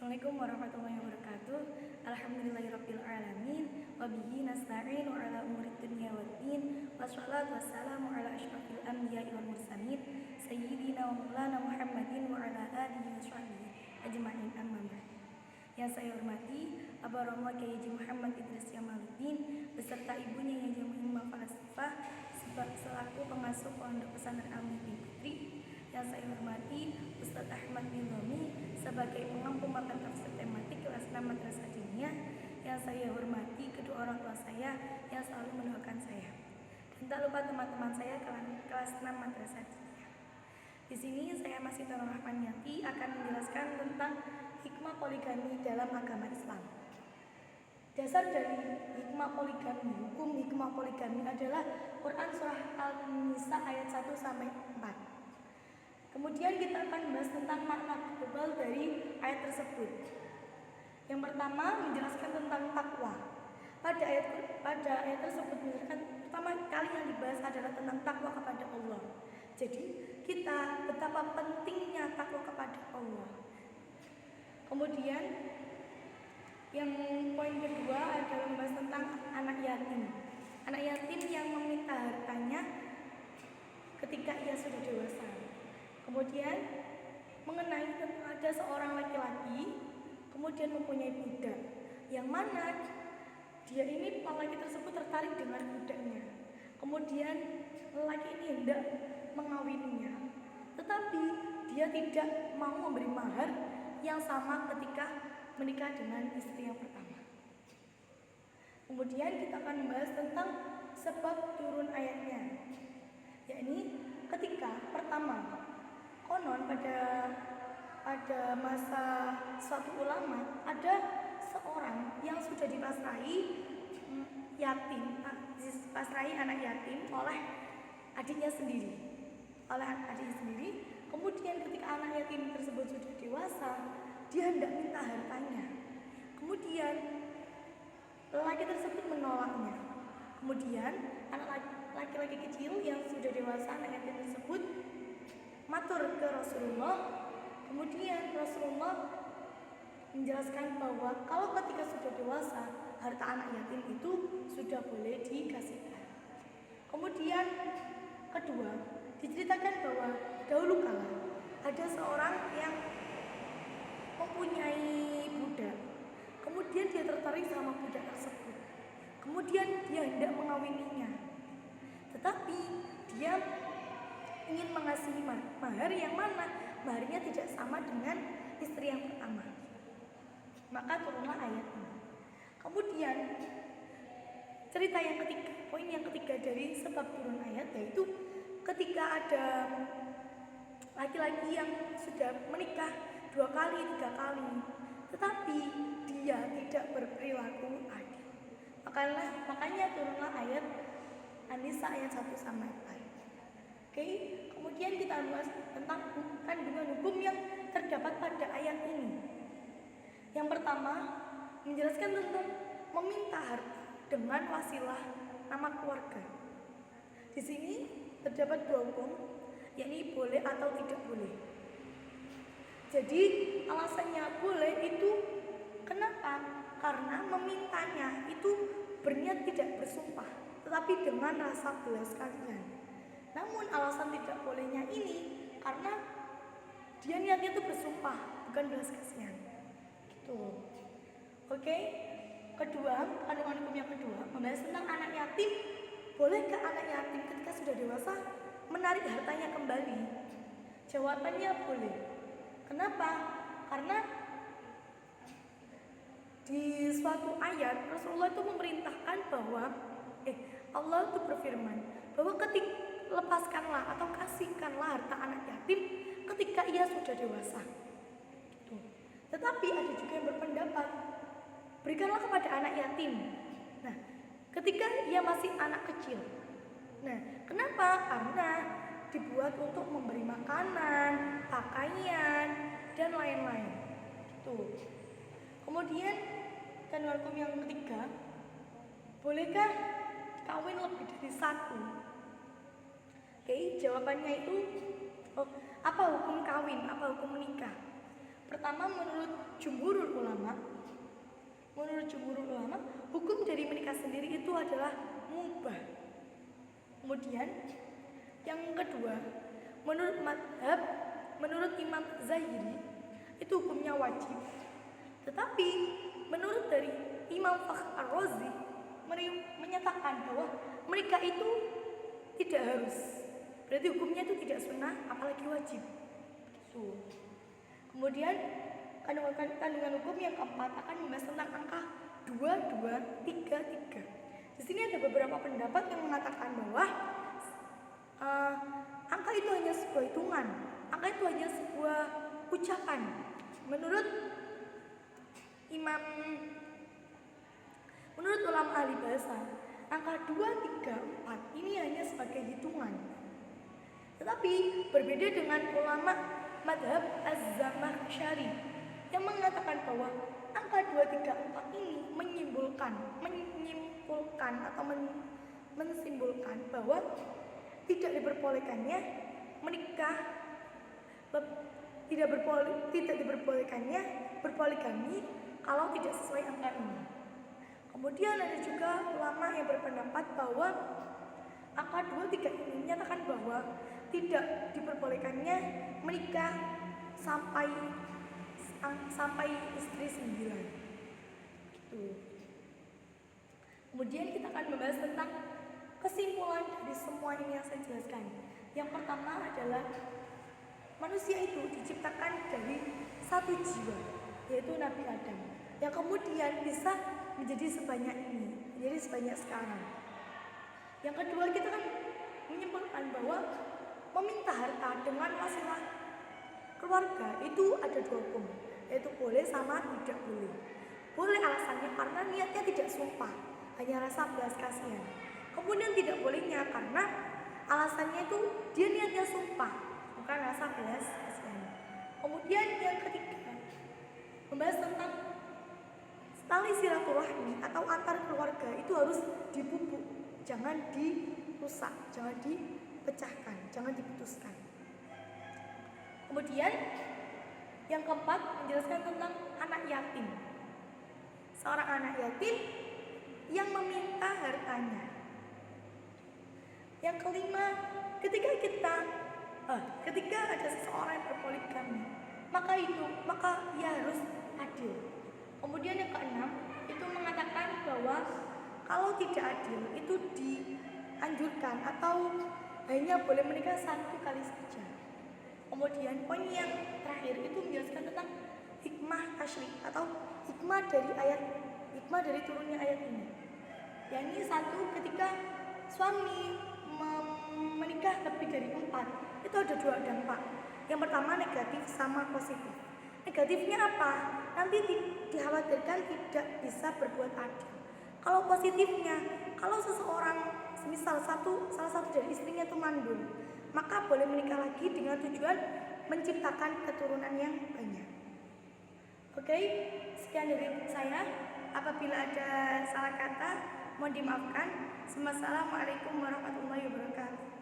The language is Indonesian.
Assalamualaikum warahmatullahi wabarakatuh. Alhamdulillahirabbil alamin wa bihi nasta'in wa ala umuri dunya waddin. Wassalatu wassalamu ala asyrafil anbiya'i wal mursalin sayyidina wa maulana Muhammadin wa ala alihi washabbihi ajma'in, amma ba'd. Yang saya hormati Abah Romo Kiai Haji Muhammad Idris Jamaluddin beserta ibunya Yang Muhammad Falasifah selaku pengasuh Pondok Pesantren Al-Mu'min Putri. Yang saya hormati Ustadz Ahmad Nizomi sebagai pengampu matan tafsir tematik kelas 6 Madrasah Diniyah. Yang saya hormati kedua orang tua saya yang selalu mendoakan saya. Dan tak lupa teman-teman saya kelas 6 Madrasah Diniyah. Di sini saya masih Nur Rahmaniati akan menjelaskan tentang hikmah poligami dalam agama Islam. Dasar dari hikmah poligami, hukum hikmah poligami adalah Quran surah Al-Nisa ayat 1 sampai 4. Kemudian kita akan membahas tentang makna global dari ayat tersebut. Yang pertama menjelaskan tentang takwa. Pada ayat tersebut menjelaskan pertama kali yang dibahas adalah tentang takwa kepada Allah. Jadi kita betapa pentingnya takwa kepada Allah. Kemudian yang poin kedua adalah membahas tentang anak yatim. Anak yatim yang meminta hartanya ketika ia sudah dewasa. Kemudian mengenai tentang ada seorang laki-laki kemudian mempunyai budak, yang mana dia ini laki tersebut tertarik dengan budaknya. Kemudian lelaki ini hendak mengawininya, tetapi dia tidak mau memberi mahar yang sama ketika menikah dengan istri yang pertama. Kemudian kita akan membahas tentang sebab turun ayatnya, yakni ketika pertama konon pada masa suatu ulama ada seorang yang sudah dipasrahi anak yatim oleh adiknya sendiri. Kemudian ketika anak yatim tersebut sudah dewasa, dia hendak minta hartanya. Kemudian lelaki tersebut menolaknya. Kemudian anak laki-laki kecil yang sudah dewasa, anak yatim tersebut matur ke Rasulullah. Kemudian Rasulullah menjelaskan bahwa kalau ketika sudah dewasa, harta anak yatim itu sudah boleh dikasihkan. Kemudian kedua, diceritakan bahwa dahulu kala ada seorang yang mempunyai budak. Kemudian dia tertarik sama budak tersebut. Kemudian dia hendak mengawininya. Tetapi dia ingin mengasihi mahar yang mana maharnya tidak sama dengan istri yang pertama. Maka turunlah ayat ini. Kemudian cerita yang ketiga, poin yang ketiga dari sebab turun ayat, yaitu ketika ada laki-laki yang sudah menikah 2 kali, 3 kali, tetapi dia tidak berperilaku adil. Makanya turunlah ayat An-Nisa ayat 1 sampai 4. Oke, kemudian kita bahas tentang kandungan hukum yang terdapat pada ayat ini. Yang pertama, menjelaskan tentang meminta harta dengan wasilah nama keluarga. Di sini terdapat 2 hukum, yakni boleh atau tidak boleh. Jadi alasannya boleh itu kenapa? Karena memintanya itu berniat tidak bersumpah, tetapi dengan rasa belas kasihan. Namun alasan tidak bolehnya ini karena dia niatnya itu bersumpah, bukan belas kasihan. Gitu. Oke. Kedua, kandungan hukum yang kedua membahas tentang anak yatim. Bolehkah anak yatim ketika sudah dewasa menarik hartanya kembali? Jawabannya boleh. Kenapa? Karena di suatu ayat Rasulullah itu memerintahkan bahwa Allah itu berfirman bahwa ketika lepaskanlah atau kasihkanlah harta anak yatim ketika ia sudah dewasa. Tuh. Tetapi ada juga yang berpendapat berikanlah kepada anak yatim. Nah, ketika ia masih anak kecil. Nah, kenapa? Karena dibuat untuk memberi makanan, pakaian, dan lain-lain. Tuh. Kemudian kandungan hukum yang ketiga, bolehkah kawin lebih dari 1? Oke, jawabannya itu apa hukum kawin, apa hukum menikah? Pertama, menurut jumhurul ulama, hukum dari menikah sendiri itu adalah mubah. Kemudian yang kedua, menurut Imam Zahiri itu hukumnya wajib. Tetapi menurut dari Imam Fakhr Ar-Razi menyatakan bahwa menikah itu tidak harus. Berarti hukumnya itu tidak sunnah apalagi wajib. Gitu. Kemudian kandungan hukum yang keempat akan membahas tentang angka 2233. Di sini ada beberapa pendapat yang mengatakan bahwa angka itu hanya sebuah hitungan, angka itu hanya sebuah ucapan. Menurut ulama ahli bahasa, angka 234 ini hanya sebagai hitungan. Tetapi berbeda dengan ulama madhab Az-Zamakhsyari yang mengatakan bahwa angka 234 ini menyimpulkan atau mensimpulkan bahwa tidak diperbolehkannya menikah, tidak diperbolehkannya berpoligami kalau tidak sesuai angka ini. Kemudian ada juga ulama yang berpendapat bahwa angka 23 ini menyatakan bahwa tidak diperbolehkannya menikah sampai istri 9. Gitu. Kemudian kita akan membahas tentang kesimpulan dari semua ini yang saya jelaskan. Yang pertama adalah manusia itu diciptakan dari satu jiwa, yaitu Nabi Adam, yang kemudian bisa menjadi sebanyak ini, menjadi sebanyak sekarang. Yang kedua, kita kan menyimpulkan bahwa meminta harta dengan wasilah keluarga itu ada dua hukum, yaitu boleh sama tidak boleh. Boleh alasannya karena niatnya tidak sumpah, hanya rasa belas kasihan. Kemudian tidak bolehnya karena alasannya itu dia niatnya sumpah, bukan rasa belas kasihan. Kemudian yang ketiga, membahas tentang tali silaturahmi atau antar keluarga itu harus dipupuk, jangan dirusak, jangan dipecahkan, jangan diputuskan. Kemudian yang keempat, menjelaskan tentang anak yatim. Seorang anak yatim yang meminta hartanya. Yang kelima, ketika ada seseorang yang berpoligami, maka ia harus adil. Kemudian yang keenam, itu mengatakan bahwa kalau tidak adil itu dianjurkan atau hanya boleh menikah satu kali saja. Kemudian poin yang terakhir itu menjelaskan tentang hikmah tasyrik atau hikmah dari turunnya ayat ini. Yang ini satu, ketika suami menikah lebih dari 4, itu ada 2 dampak. Yang pertama negatif sama positif. Negatifnya apa? Nanti dikhawatirkan tidak bisa berbuat adil. Kalau positifnya, kalau seseorang misal salah satu dari istrinya itu mandul, maka boleh menikah lagi dengan tujuan menciptakan keturunan yang banyak. Oke, sekian dari saya. Apabila ada salah kata, mohon dimaafkan. Wassalamualaikum warahmatullahi wabarakatuh.